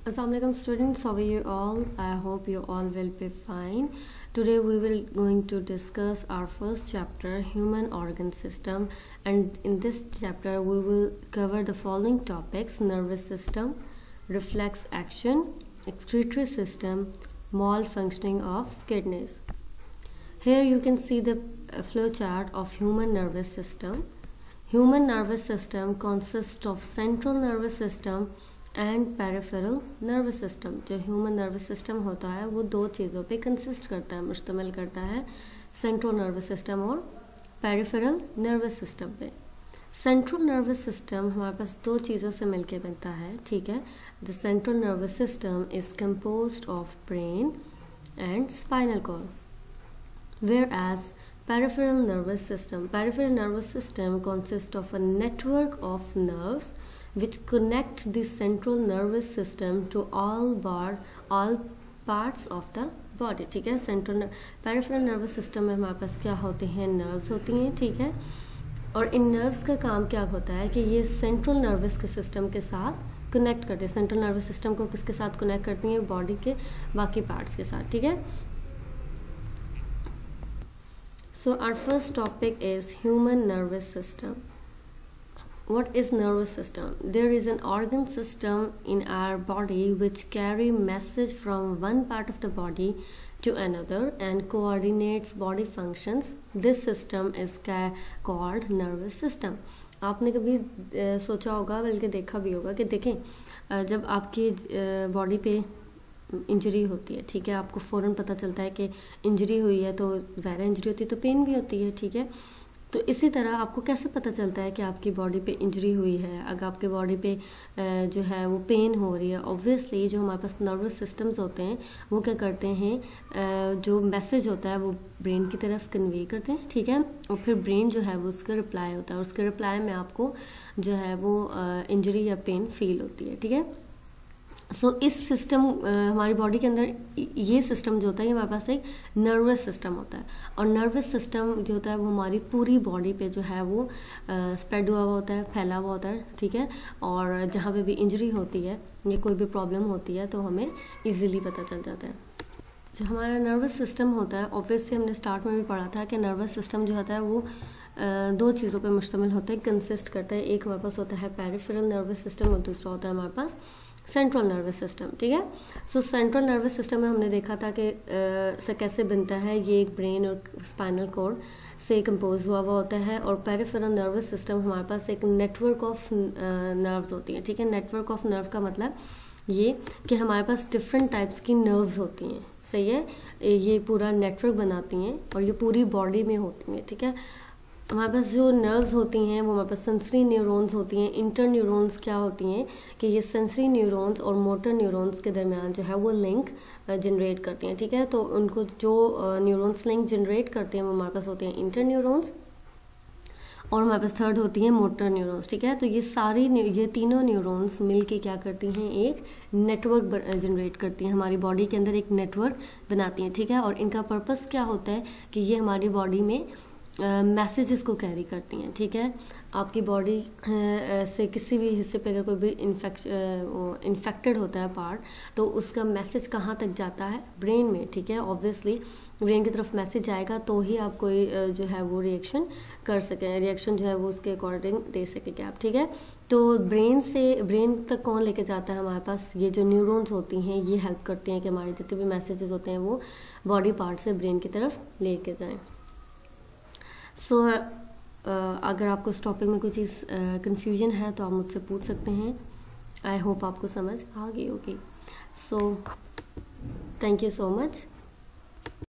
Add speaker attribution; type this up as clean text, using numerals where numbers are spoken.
Speaker 1: Assalamualaikum students, how are you all? I hope you all will be fine. Today we will going to discuss our first chapter, human organ system, and in this chapter we will cover the following topics: nervous system, reflex action, excretory system, malfunctioning of kidneys. Here you can see the flow chart of human nervous system. Human nervous system consists of central nervous system and peripheral nervous system. जो human nervous system होता है वो दो चीज़ों पे consist करता है, मुश्तमिल करता है, सेंट्रल नर्वस सिस्टम और पेरिफेरल नर्वस सिस्टम पे. सेंट्रल नर्वस सिस्टम हमारे पास दो चीज़ों से मिलके बनता है, ठीक है. The central nervous system is composed of brain and spinal cord, whereas peripheral nervous system consists of a network of nerves which connect the central nervous system to all parts of the body. ठीक है. peripheral nervous system में हमारे पास क्या होते हैं? nerves होती हैं, ठीक है. और इन nerves का काम क्या होता है कि ये central nervous के system के साथ कनेक्ट करते हैं. सेंट्रल नर्वस सिस्टम को किसके साथ कनेक्ट करती हैं? बॉडी के बाकी पार्ट्स के साथ, ठीक है. So our first topic is human nervous system. What is nervous system? There is an organ system in our body which carry message from one part of the body to another and coordinates body functions. This system is called nervous system. आपने कभी सोचा होगा, बल्कि देखा भी होगा कि देखें, जब आपकी बॉडी पे इंजरी होती है, ठीक है, आपको फ़ौरन पता चलता है कि इंजरी हुई है, तो ज़ाहिर इंजरी होती है तो पेन भी होती है, ठीक है. तो इसी तरह आपको कैसे पता चलता है कि आपकी बॉडी पे इंजरी हुई है? अगर आपके बॉडी पे जो है वो पेन हो रही है, ऑब्वियसली जो हमारे पास नर्वस सिस्टम्स होते हैं वो क्या करते हैं, जो मैसेज होता है वो ब्रेन की तरफ कन्वे करते हैं, ठीक है. और फिर ब्रेन जो है वो उसका रिप्लाई होता है, और उसके रिप्लाई में आपको जो है वो इंजरी या पेन फील होती है, ठीक है. सो इस सिस्टम हमारी बॉडी के अंदर ये सिस्टम जो होता है, ये हमारे पास एक नर्वस सिस्टम होता है. और नर्वस सिस्टम जो होता है वो हमारी पूरी बॉडी पे जो है वो स्प्रेड हुआ होता है, फैला हुआ होता है, ठीक है. और जहाँ पे भी इंजरी होती है या कोई भी प्रॉब्लम होती है तो हमें इजीली पता चल जाता है. जो हमारा नर्वस सिस्टम होता है, ऑब्वियसली हमने स्टार्ट में भी पढ़ा था कि नर्वस सिस्टम जो होता है वो दो चीज़ों पे मुश्तमिल होता है, कंसिस्ट करता है. एक हमारे पास होता है पेरिफेरल नर्वस सिस्टम और दूसरा होता है हमारे पास सेंट्रल नर्वस सिस्टम, ठीक है. सो सेंट्रल नर्वस सिस्टम में हमने देखा था कि से कैसे बनता है. ये एक ब्रेन और स्पाइनल कॉर्ड से कंपोज हुआ होता है. और पेरिफेरल नर्वस सिस्टम हमारे पास एक नेटवर्क ऑफ नर्व्स होती हैं, ठीक है. नेटवर्क ऑफ नर्व का मतलब ये कि हमारे पास डिफरेंट टाइप्स की नर्व्स होती हैं, सही है. ये पूरा नेटवर्क बनाती हैं और ये पूरी बॉडी में होती हैं, ठीक है. हमारे पास जो नर्व्स होती हैं वो हमारे पास सेंसरी न्यूरॉन्स होती हैं. इंटर न्यूरॉन्स क्या होती हैं कि ये सेंसरी न्यूरॉन्स और मोटर न्यूरॉन्स के दरमियान जो है वो लिंक जनरेट करती हैं, ठीक है. तो उनको जो न्यूरॉन्स लिंक जनरेट करते हैं वो हमारे पास होते हैं इंटर न्यूरॉन्स, और हमारे पास थर्ड होती हैं मोटर न्यूरॉन्स, ठीक है. तो ये तीनों न्यूरॉन्स मिलके क्या करती हैं, एक नेटवर्क जनरेट करती हैं, हमारी बॉडी के अंदर एक नेटवर्क बनाती हैं, ठीक है. और इनका पर्पस क्या होता है कि ये हमारी बॉडी में मैसेजेस को कैरी करती हैं, ठीक है. आपकी बॉडी से किसी भी हिस्से पे अगर कोई भी इन्फेक्टेड होता है पार्ट, तो उसका मैसेज कहाँ तक जाता है? ब्रेन में, ठीक है. ऑब्वियसली ब्रेन की तरफ मैसेज आएगा तो ही आप कोई जो है वो रिएक्शन कर सकें, रिएक्शन जो है वो उसके अकॉर्डिंग दे सकेंगे आप, ठीक है. तो ब्रेन तक कौन लेके जाता है? हमारे पास ये जो न्यूरॉन्स होती हैं ये हेल्प करती हैं कि हमारे जितने भी मैसेजेस होते हैं वो बॉडी पार्ट से ब्रेन की तरफ लेके जाएँ. सो अगर आपको इस टॉपिक में कोई चीज़ कन्फ्यूजन है तो आप मुझसे पूछ सकते हैं. आई होप आपको समझ आ गई होगी. So thank you so much.